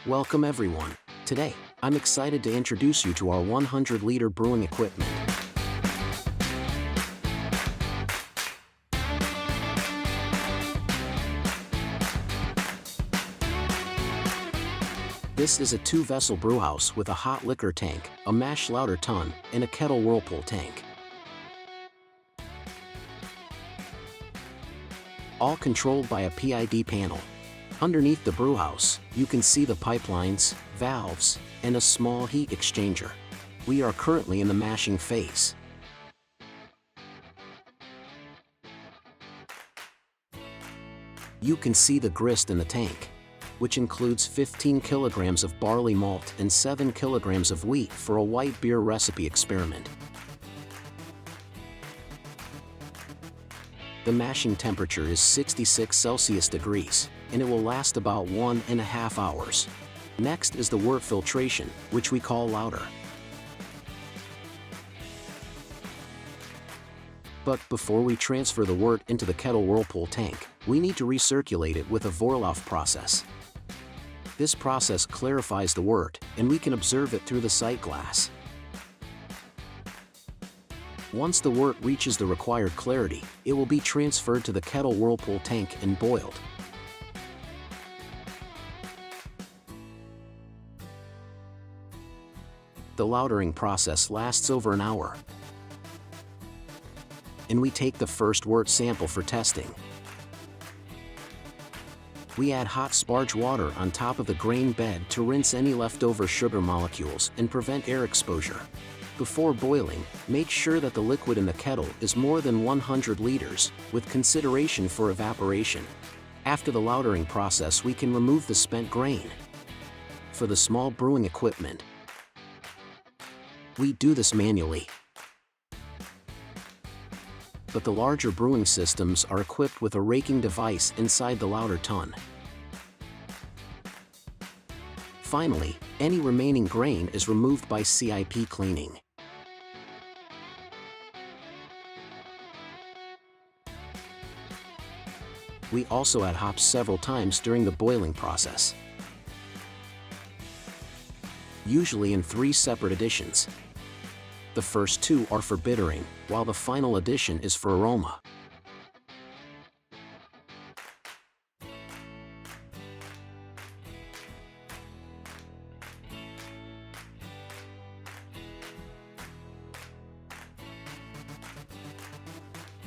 Welcome everyone. Today, I'm excited to introduce you to our 100-liter brewing equipment. This is a 2-vessel brewhouse with a hot liquor tank, a mash lauter tun, and a kettle whirlpool tank. All controlled by a PID panel. Underneath the brewhouse, you can see the pipelines, valves, and a small heat exchanger. We are currently in the mashing phase. You can see the grist in the tank, which includes 15 kilograms of barley malt and 7 kilograms of wheat for a white beer recipe experiment. The mashing temperature is 66 Celsius degrees, and it will last about 1.5 hours. Next is the wort filtration, which we call lauter. But before we transfer the wort into the kettle whirlpool tank, we need to recirculate it with a Vorlauf process. This process clarifies the wort, and we can observe it through the sight glass. Once the wort reaches the required clarity, it will be transferred to the kettle whirlpool tank and boiled. The lautering process lasts over an hour, and we take the first wort sample for testing. We add hot sparge water on top of the grain bed to rinse any leftover sugar molecules and prevent air exposure. Before boiling, make sure that the liquid in the kettle is more than 100 liters, with consideration for evaporation. After the lautering process, we can remove the spent grain. For the small brewing equipment, we do this manually. But the larger brewing systems are equipped with a raking device inside the lauter tun. Finally, any remaining grain is removed by CIP cleaning. We also add hops several times during the boiling process, usually in 3 separate additions. The first 2 are for bittering, while the final addition is for aroma.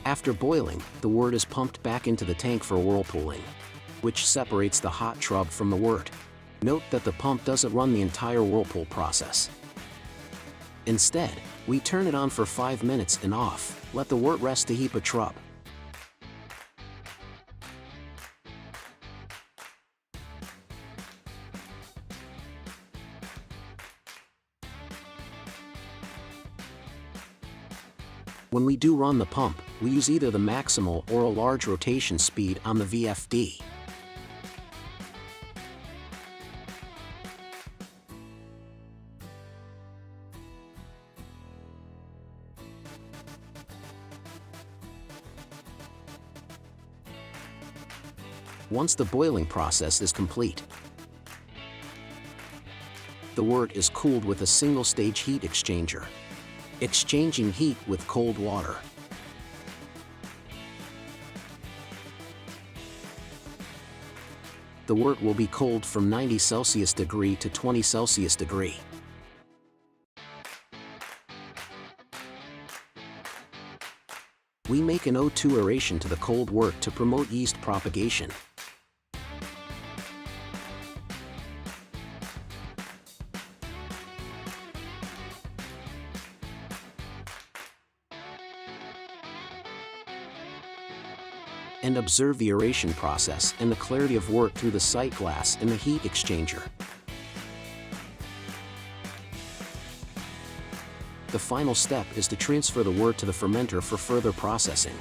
After boiling, the wort is pumped back into the tank for whirlpooling, which separates the hot trub from the wort. Note that the pump doesn't run the entire whirlpool process. Instead, we turn it on for 5 minutes and off, let the wort rest to heat a trub. When we do run the pump, we use either the maximal or a large rotation speed on the VFD. Once the boiling process is complete, the wort is cooled with a single-stage heat exchanger, exchanging heat with cold water. The wort will be cooled from 90 Celsius degree to 20 Celsius degree. We make an O2 aeration to the cold wort to promote yeast propagation. And observe the aeration process and the clarity of wort through the sight glass in the heat exchanger. The final step is to transfer the wort to the fermenter for further processing.